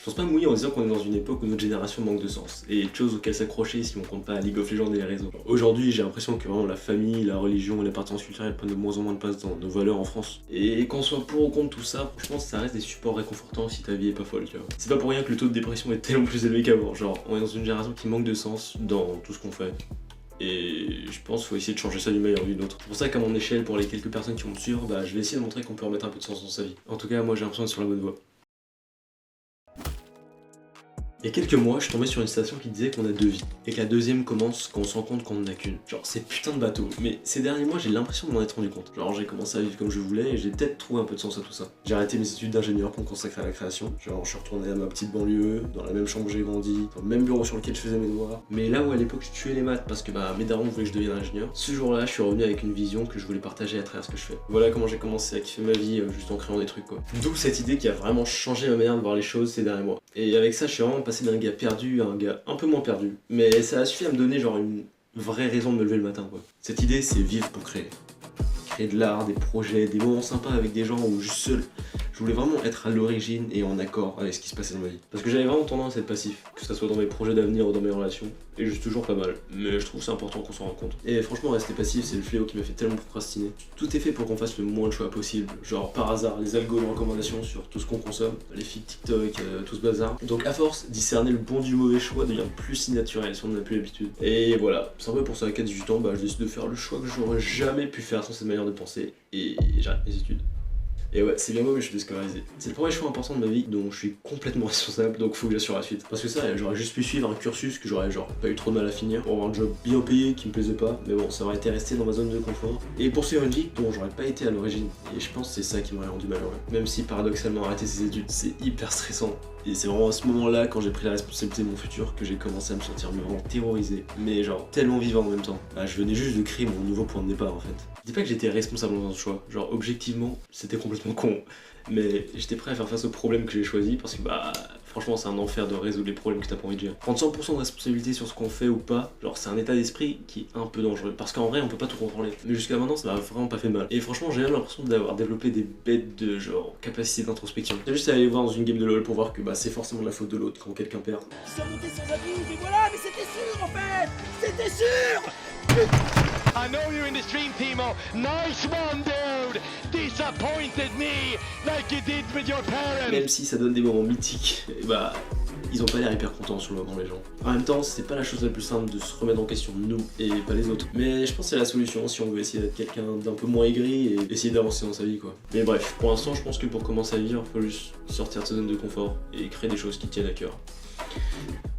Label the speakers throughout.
Speaker 1: Je pense pas me mouiller en disant qu'on est dans une époque où notre génération manque de sens et de choses auxquelles s'accrocher si on compte pas à League of Legends et les réseaux. Aujourd'hui, j'ai l'impression que vraiment la famille, la religion et l'appartenance culturelle prennent de moins en moins de place dans nos valeurs en France. Et qu'on soit pour ou contre tout ça, je pense que ça reste des supports réconfortants si ta vie est pas folle, tu vois. C'est pas pour rien que le taux de dépression est tellement plus élevé qu'avant. Genre, on est dans une génération qui manque de sens dans tout ce qu'on fait. Et je pense qu'il faut essayer de changer ça d'une manière ou d'une autre. C'est pour ça qu'à mon échelle, pour les quelques personnes qui vont me suivre, je vais essayer de montrer qu'on peut remettre un peu de sens dans sa vie. En tout cas, moi j'ai l'impression d'être sur la bonne voie. Il y a quelques mois, je suis tombé sur une citation qui disait qu'on a deux vies, et que la deuxième commence quand on se rend compte qu'on en a qu'une. Genre, c'est putain de bateau, mais ces derniers mois, j'ai l'impression de m'en être rendu compte. Genre, j'ai commencé à vivre comme je voulais, et j'ai peut-être trouvé un peu de sens à tout ça. J'ai arrêté mes études d'ingénieur pour me consacrer à la création. Genre, je suis retourné à ma petite banlieue, dans la même chambre où j'ai grandi, dans le même bureau sur lequel je faisais mes devoirs. Mais là où à l'époque je tuais les maths parce que mes darons voulaient que je devienne ingénieur, ce jour-là, je suis revenu avec une vision que je voulais partager à travers ce que je fais. Voilà comment j'ai commencé à kiffer ma vie juste en créant des trucs, quoi. D'où cette idée qui a vraiment changé ma manière de voir les choses ces derniers mois. Et avec ça, je suis vraiment passé d'un gars perdu à un gars un peu moins perdu. Mais ça a suffi à me donner genre une vraie raison de me lever le matin, quoi. Cette idée, c'est vivre pour créer. Créer de l'art, des projets, des moments sympas avec des gens ou juste seul. Je voulais vraiment être à l'origine et en accord avec ce qui se passait dans ma vie. Parce que j'avais vraiment tendance à être passif, que ce soit dans mes projets d'avenir ou dans mes relations. Et je suis toujours pas mal. Mais je trouve que c'est important qu'on s'en rende compte. Et franchement, rester passif, c'est le fléau qui m'a fait tellement procrastiner. Tout est fait pour qu'on fasse le moins de choix possible. Genre par hasard, les algos de recommandation sur tout ce qu'on consomme, les feeds TikTok, tout ce bazar. Donc à force, discerner le bon du mauvais choix devient plus si naturel si on n'a plus l'habitude. Et voilà, c'est un peu pour ça qu'à 18 ans, je décide de faire le choix que j'aurais jamais pu faire sans cette manière de penser. Et j'arrête mes études. Et ouais, c'est bien beau mais je suis déscolarisé. C'est le premier choix important de ma vie dont je suis complètement responsable, donc faut que j'assure la suite. Parce que ça, j'aurais juste pu suivre un cursus que j'aurais pas eu trop de mal à finir pour avoir un job bien payé qui me plaisait pas, mais bon, ça aurait été resté dans ma zone de confort. Et poursuivre une vie dont j'aurais pas été à l'origine. Et je pense que c'est ça qui m'aurait rendu malheureux. Même si paradoxalement arrêter ses études, c'est hyper stressant. Et c'est vraiment à ce moment-là, quand j'ai pris la responsabilité de mon futur, que j'ai commencé à me sentir vraiment terrorisé, mais genre tellement vivant en même temps. Je venais juste de créer mon nouveau point de départ en fait. Je dis pas que j'étais responsable dans ce choix, genre objectivement, c'était complètement con. Mais j'étais prêt à faire face aux problèmes que j'ai choisis parce que franchement c'est un enfer de résoudre les problèmes que t'as pas envie de gérer. Prendre 100% de responsabilité sur ce qu'on fait ou pas, genre c'est un état d'esprit qui est un peu dangereux. Parce qu'en vrai on peut pas tout contrôler. Mais jusqu'à maintenant ça m'a vraiment pas fait mal. Et franchement j'ai même l'impression d'avoir développé des bêtes de genre capacité d'introspection. J'ai juste à aller voir dans une game de LoL pour voir que c'est forcément de la faute de l'autre quand quelqu'un perd.
Speaker 2: Ils sont montés sans avis, mais voilà, mais c'était sûr en fait. C'était sûr.
Speaker 3: I know you're in the stream, Timo. Nice one, dude. Disappointed me like you did with your parents.
Speaker 1: Même si ça donne des moments mythiques, ils ont pas l'air hyper contents sur le moment les gens. En même temps, c'est pas la chose la plus simple de se remettre en question nous et pas les autres. Mais je pense que c'est la solution si on veut essayer d'être quelqu'un d'un peu moins aigri et essayer d'avancer dans sa vie, quoi. Mais bref, pour l'instant, je pense que pour commencer à vivre, faut juste sortir de sa zone de confort et créer des choses qui tiennent à cœur.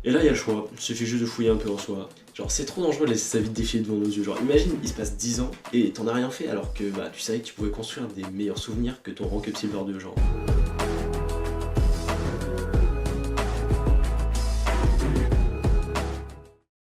Speaker 1: Et là, il y a le choix, il suffit juste de fouiller un peu en soi. Genre, c'est trop dangereux de laisser sa vie défiler devant nos yeux. Genre, imagine, il se passe 10 ans et t'en as rien fait alors que tu savais que tu pouvais construire des meilleurs souvenirs que ton rank up silver 2, genre.